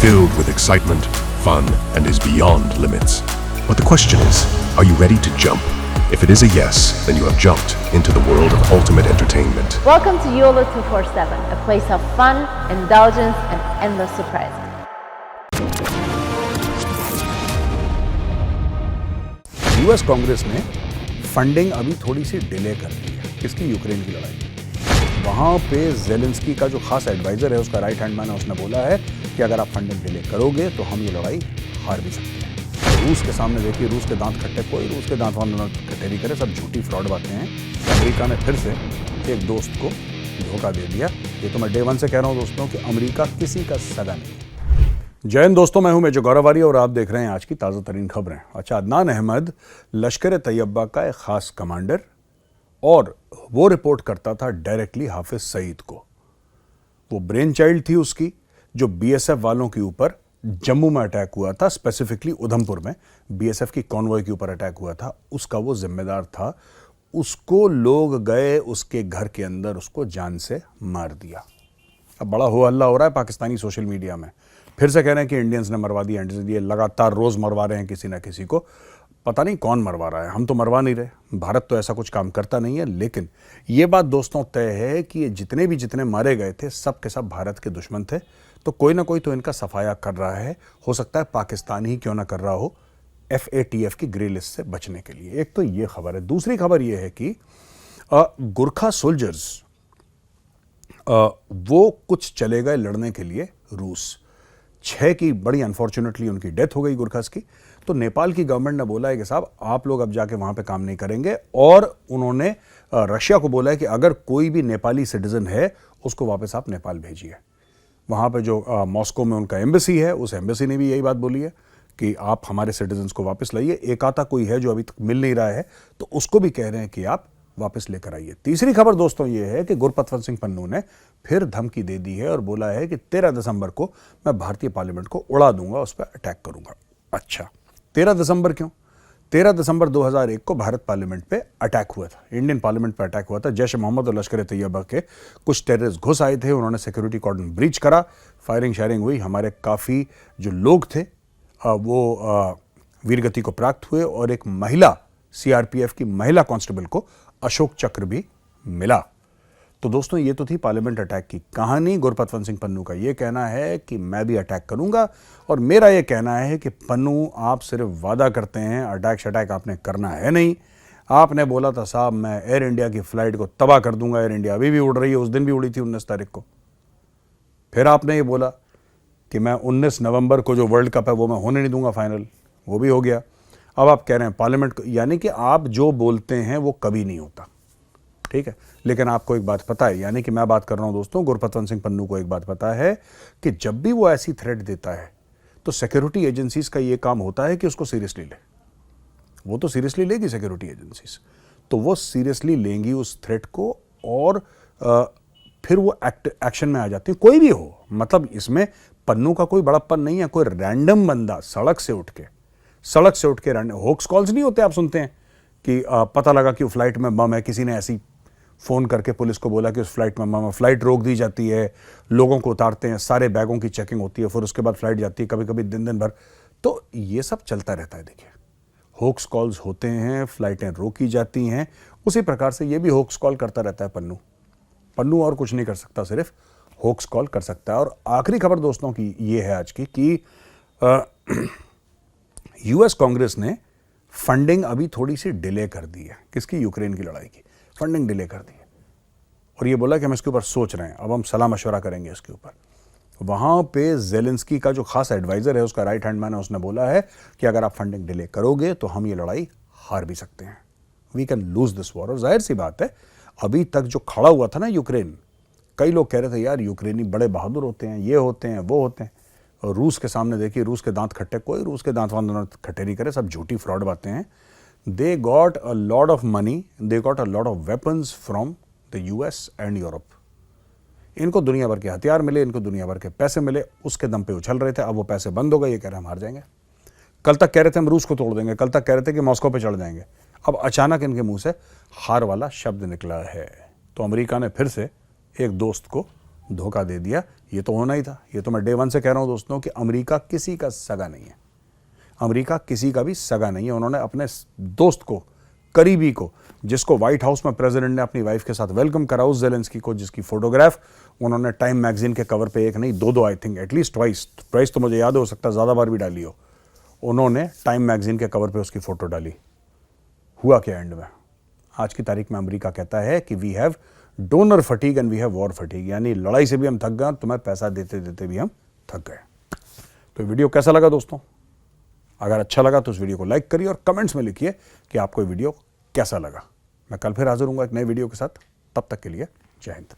filled with excitement, fun, and is beyond limits. But the question is, are you ready to jump? If it is a yes, then you have jumped into the world of ultimate entertainment. Welcome to YOLO 247, a place of fun, indulgence, and endless surprises. US Congress ने funding अभी थोड़ी सी delay कर दी है। किसकी? Ukraine की लड़ाई। वहाँ पे जेलेंस्की का जो खास एडवाइजर है, उसका राइट हैंड मैन है, उसने बोला है कि अगर आप फंडिंग डिले करोगे तो हम ये लड़ाई हार भी सकते हैं। रूस के सामने देखिए, रूस के दांत खट्टे, कोई रूस के दांत खट्टे नहीं करे, सब झूठी फ्रॉड बातें हैं। अमेरिका ने फिर से एक दोस्त को धोखा दे दिया। ये तो मैं डे वन से कह रहा हूँ दोस्तों कि अमेरिका किसी का सगा नहीं है। जय हिंद दोस्तों, मैं हूं मेजर गौरव और आप देख रहे हैं आज की ताज़ा तरीन खबरें। अच्छा, अदनान अहमद लश्कर तैयबा का एक खास कमांडर, और वो रिपोर्ट करता था डायरेक्टली हाफिज सईद को। वो ब्रेन चाइल्ड थी उसकी, जो बीएसएफ वालों के ऊपर जम्मू में अटैक हुआ था, स्पेसिफिकली उधमपुर में बीएसएफ की कॉन्वॉय के ऊपर अटैक हुआ था, उसका वो जिम्मेदार था। उसको लोग गए उसके घर के अंदर, उसको जान से मार दिया। अब बड़ा हो हल्ला हो रहा है पाकिस्तानी सोशल मीडिया में, फिर से कह रहे हैं कि इंडियंस ने मरवा दिया, इंडियंस ये लगातार रोज मरवा रहे हैं किसी ना किसी को। पता नहीं कौन मरवा रहा है, हम तो मरवा नहीं रहे, भारत तो ऐसा कुछ काम करता नहीं है। लेकिन ये बात दोस्तों तय है कि ये जितने मारे गए थे सब के सब भारत के दुश्मन थे, तो कोई ना कोई तो इनका सफाया कर रहा है। हो सकता है पाकिस्तान ही क्यों ना कर रहा हो, FATF की ग्रे लिस्ट से बचने के लिए। एक तो ये खबर है। दूसरी खबर ये है कि गुरखा सोल्जर्स वो कुछ चले गए लड़ने के लिए रूस। 6 की बड़ी अनफॉर्चुनेटली उनकी डेथ हो गई गुरखास की। तो नेपाल की गवर्नमेंट ने बोला है कि साहब आप लोग अब जाके वहां पे काम नहीं करेंगे, और उन्होंने रशिया को बोला है कि अगर कोई भी नेपाली सिटीजन है उसको वापस आप नेपाल भेजिए। वहां पे जो मॉस्को में उनका एम्बेसी है, उस एम्बेसी ने भी यही बात बोली है कि आप हमारे सिटीजन्स को वापस लाइए। एक आता कोई है जो अभी तक मिल नहीं रहा है, तो उसको भी कह रहे हैं कि आप वापस लेकर आइए। तीसरी खबर दोस्तों ये है कि गुरपतवंत सिंह पन्नू ने फिर धमकी दे दी है और बोला है कि 13 दिसंबर को मैं भारतीय पार्लियामेंट को उड़ा दूंगा, उस पर अटैक करूंगा। अच्छा, 13 दिसंबर क्यों? 13 दिसंबर 2001 को भारत पार्लियामेंट पे अटैक हुआ था, इंडियन पार्लियामेंट पे अटैक हुआ था। जैश ए मोहम्मद और लश्कर तैयबा के कुछ टेररिस्ट घुस आए थे, उन्होंने सिक्योरिटी कॉर्डन ब्रीच करा, फायरिंग शायरिंग हुई। हमारे काफ़ी जो लोग थे वो वीरगति को प्राप्त हुए, और एक महिला CRPF की महिला कांस्टेबल को अशोक चक्र भी मिला। तो दोस्तों ये तो थी पार्लियामेंट अटैक की कहानी। गुरपतवंत सिंह पन्नू का ये कहना है कि मैं भी अटैक करूंगा, और मेरा ये कहना है कि पन्नू आप सिर्फ वादा करते हैं, अटैक शटैक आपने करना है नहीं। आपने बोला था साहब मैं एयर इंडिया की फ्लाइट को तबाह कर दूंगा, एयर इंडिया अभी भी उड़ रही है, उस दिन भी उड़ी थी 19 तारीख को। फिर आपने ये बोला कि मैं 19 नवंबर को जो वर्ल्ड कप है वो मैं होने नहीं दूंगा फाइनल, वो भी हो गया। अब आप कह रहे हैं पार्लियामेंट, यानी कि आप जो बोलते हैं वो कभी नहीं होता, ठीक है। लेकिन आपको एक बात पता है, यानी कि मैं बात कर रहा हूं दोस्तों, गुरपतवंत सिंह पन्नू को एक बात पता है कि जब भी वो ऐसी थ्रेट देता है तो सिक्योरिटी एजेंसीज का ये काम होता है कि उसको सीरियसली ले। वो तो सीरियसली लेगी सिक्योरिटी एजेंसीज, तो वो सीरियसली लेंगी उस थ्रेट को, और फिर वो एक्शन में आ जाती है, कोई भी हो। मतलब इसमें पन्नू का कोई बड़प्पन नहीं है। कोई रैंडम बंदा सड़क से उठ के रैंडम होक्स कॉल्स नहीं होते, आप सुनते हैं कि पता लगा कि फ्लाइट में बम है, किसी ने ऐसी फ़ोन करके पुलिस को बोला कि उस फ्लाइट में बम है, फ्लाइट रोक दी जाती है, लोगों को उतारते हैं, सारे बैगों की चेकिंग होती है, फिर उसके बाद फ्लाइट जाती है, कभी कभी दिन भर। तो ये सब चलता रहता है। देखिए, होक्स कॉल्स होते हैं, फ्लाइटें रोकी जाती हैं, उसी प्रकार से ये भी होक्स कॉल करता रहता है पन्नू और कुछ नहीं कर सकता, सिर्फ होक्स कॉल कर सकता है। और आखिरी खबर दोस्तों की ये है आज की कि यूएस कांग्रेस ने फंडिंग अभी थोड़ी सी डिले कर दी है। किसकी? यूक्रेन की लड़ाई की फंडिंग डिले कर दी है, और ये बोला कि हम इसके ऊपर सोच रहे हैं, अब हम सलाह मशवरा करेंगे इसके ऊपर। वहां पे जेलेंस्की का जो खास एडवाइजर है, उसका राइट हैंड मैन है, उसने बोला है कि अगर आप फंडिंग डिले करोगे तो हम ये लड़ाई हार भी सकते हैं, we can lose this war. और जाहिर सी बात है, अभी तक जो खड़ा हुआ था ना यूक्रेन, कई लोग कह रहे थे यार यूक्रेनी बड़े बहादुर होते हैं, ये होते हैं, वो होते हैं। और रूस के सामने देखिए, रूस के दांत खट्टे, कोई रूस के दांत खट्टे नहीं करे, सब झूठी फ्रॉड बातें हैं। They got a lot of money, they got a lot of weapons from the US and Europe. इनको दुनिया भर के हथियार मिले, इनको दुनिया भर के पैसे मिले, उसके दम पे उछल रहे थे। अब वो पैसे बंद हो गए, ये कह रहे हैं हम हार जाएंगे। कल तक कह रहे थे हम रूस को तोड़ देंगे, कल तक कह रहे थे कि मॉस्को पे चढ़ जाएंगे। अब अचानक इनके मुंह से हार वाला शब्द निकला है। तो अमेरिका ने फिर से एक दोस्त को धोखा दे दिया। ये तो होना ही था। ये तो मैं डे वन से कह रहा हूं दोस्तों कि अमेरिका किसी का सगा नहीं है। अमेरिका किसी का भी सगा नहीं है। उन्होंने अपने दोस्त को, करीबी को, जिसको व्हाइट हाउस में प्रेसिडेंट ने अपनी वाइफ के साथ वेलकम करा, उस ज़ेलेंस्की को, जिसकी फोटोग्राफ उन्होंने टाइम मैगजीन के कवर पे एक नहीं दो आई थिंक एटलीस्ट ट्वाइस तो मुझे याद हो सकता है ज़्यादा बार भी डाली हो, उन्होंने टाइम मैगजीन के कवर पे उसकी फोटो डाली। हुआ क्या एंड में? आज की तारीख में अमेरिका कहता है कि we have donor fatigue and we have war fatigue, यानी लड़ाई से भी हम थक गए, तुम्हें पैसा देते देते भी हम थक गए। तो वीडियो कैसा लगा दोस्तों? अगर अच्छा लगा तो इस वीडियो को लाइक करिए और कमेंट्स में लिखिए कि आपको ये वीडियो कैसा लगा। मैं कल फिर हाजिर हूंगा एक नए वीडियो के साथ। तब तक के लिए जय हिंद।